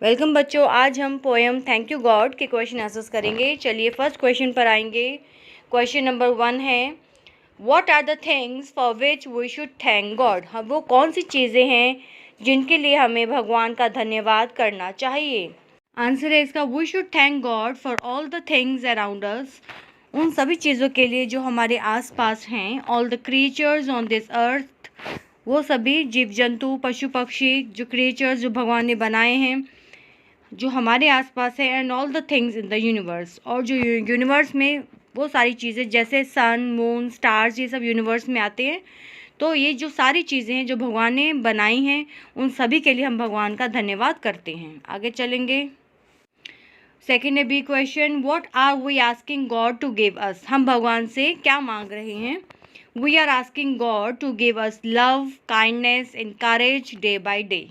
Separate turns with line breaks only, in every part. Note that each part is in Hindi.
वेलकम बच्चों, आज हम पोएम थैंक यू गॉड के क्वेश्चन आंसर्स करेंगे। चलिए फर्स्ट क्वेश्चन पर आएंगे। क्वेश्चन नंबर 1 है, what are the things for which we should thank God. हम वो कौन सी चीज़ें हैं जिनके लिए हमें भगवान का धन्यवाद करना चाहिए। आंसर है इसका, we should thank God for all the things around us. उन सभी चीज़ों के लिए जो हमारे आसपास हैं। All the creatures on this earth, वो सभी जीव जंतु पशु पक्षी जो क्रिएचर्स जो भगवान ने बनाए हैं जो हमारे आसपास है। And all the things in the universe, और जो यूनिवर्स में वो सारी चीज़ें जैसे सन मून स्टार्स ये सब यूनिवर्स में आते हैं। तो ये जो सारी चीज़ें हैं जो भगवान ने बनाई हैं उन सभी के लिए हम भगवान का धन्यवाद करते हैं। आगे चलेंगे। सेकेंड है B question, what are we asking God to give us. हम भगवान से क्या मांग रहे हैं। We are asking God to give us love kindness and courage day by day.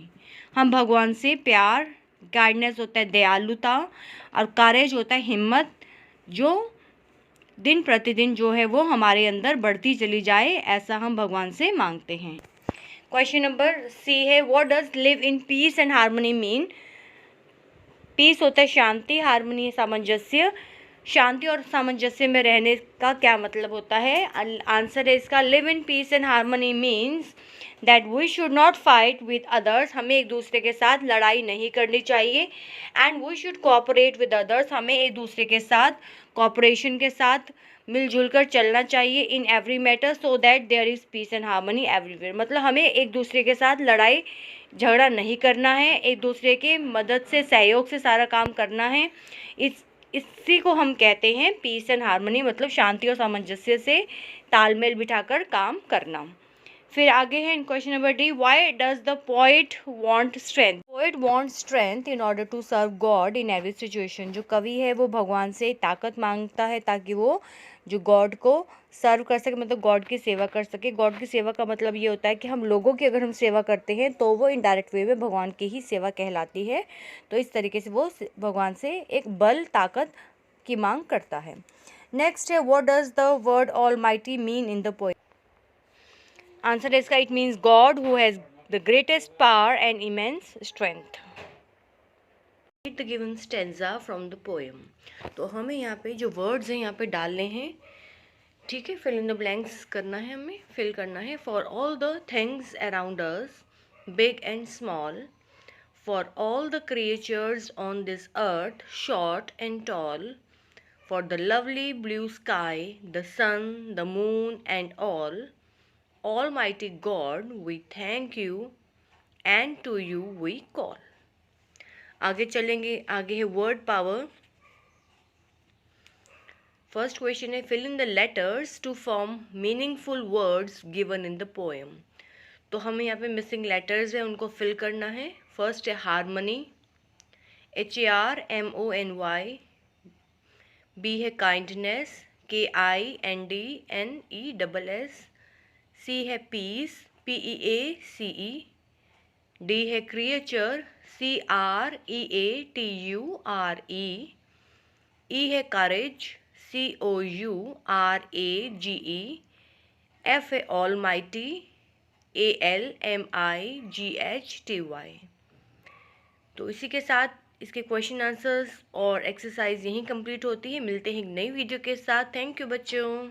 हम भगवान से प्यार, काइंडनेस होता है दयालुता, और करेज होता है हिम्मत, जो दिन प्रतिदिन जो है वो हमारे अंदर बढ़ती चली जाए, ऐसा हम भगवान से मांगते हैं। क्वेश्चन नंबर सी है, what does live in peace and harmony mean. Peace होता है शांति, हार्मनी है सामंजस्य। शांति और सामंजस्य में रहने का क्या मतलब होता है। आंसर है इसका, live in peace and harmony means that we should not fight with others. हमें एक दूसरे के साथ लड़ाई नहीं करनी चाहिए। And we should cooperate with others, हमें एक दूसरे के साथ कोऑपरेशन के साथ मिलजुल कर चलना चाहिए। In every matter so that there is peace and harmony everywhere. मतलब हमें एक दूसरे के साथ लड़ाई झगड़ा नहीं करना है, एक दूसरे के मदद से सहयोग से सारा काम करना है। इसी को हम कहते हैं पीस एंड हार्मनी, मतलब शांति और सामंजस्य से तालमेल बिठाकर काम करना। फिर आगे है question number D, why does the poet want strength. Poet want strength in order to serve God in every situation. जो कवि है वो भगवान से ताकत मांगता है ताकि वो जो गॉड को सर्व कर सके, मतलब गॉड की सेवा कर सके। गॉड की सेवा का मतलब ये होता है कि हम लोगों की अगर हम सेवा करते हैं तो वो इनडायरेक्ट वे में भगवान की ही सेवा कहलाती है। तो इस तरीके से वो भगवान से एक बल ताकत की मांग करता है। नेक्स्ट है, what does the word almighty mean in the poem. Answer है इसका, it means God who has the greatest power and immense strength. The given stanza from the poem. तो हमें यहाँ पे जो वर्ड्स हैं यहाँ पे डालने हैं, ठीक है। फिल इन द ब्लैंक्स करना है, हमें फिल करना है। For all the things around us big and small, for all the creatures on this earth short and tall, for the lovely blue sky the sun the moon and all, Almighty God, we thank you and to you we call। आगे चलेंगे। आगे है वर्ड पावर। फर्स्ट क्वेश्चन है, fill in the letters to form meaningful words given in the poem. तो हमें यहाँ पे मिसिंग लेटर्स है, उनको फिल करना है। फर्स्ट है हारमनी, HARMONY। बी है काइंडनेस, KINDNESS। सी है पीस, PEACE। डी है क्रिएचर, CREATURE। ई है करेज, COURAGE। एफ है ऑलमाइटी, ALMIGHTY। तो इसी के साथ इसके क्वेश्चन आंसर्स और एक्सरसाइज यहीं कंप्लीट होती है। मिलते हैं एक नई वीडियो के साथ। थैंक यू बच्चों।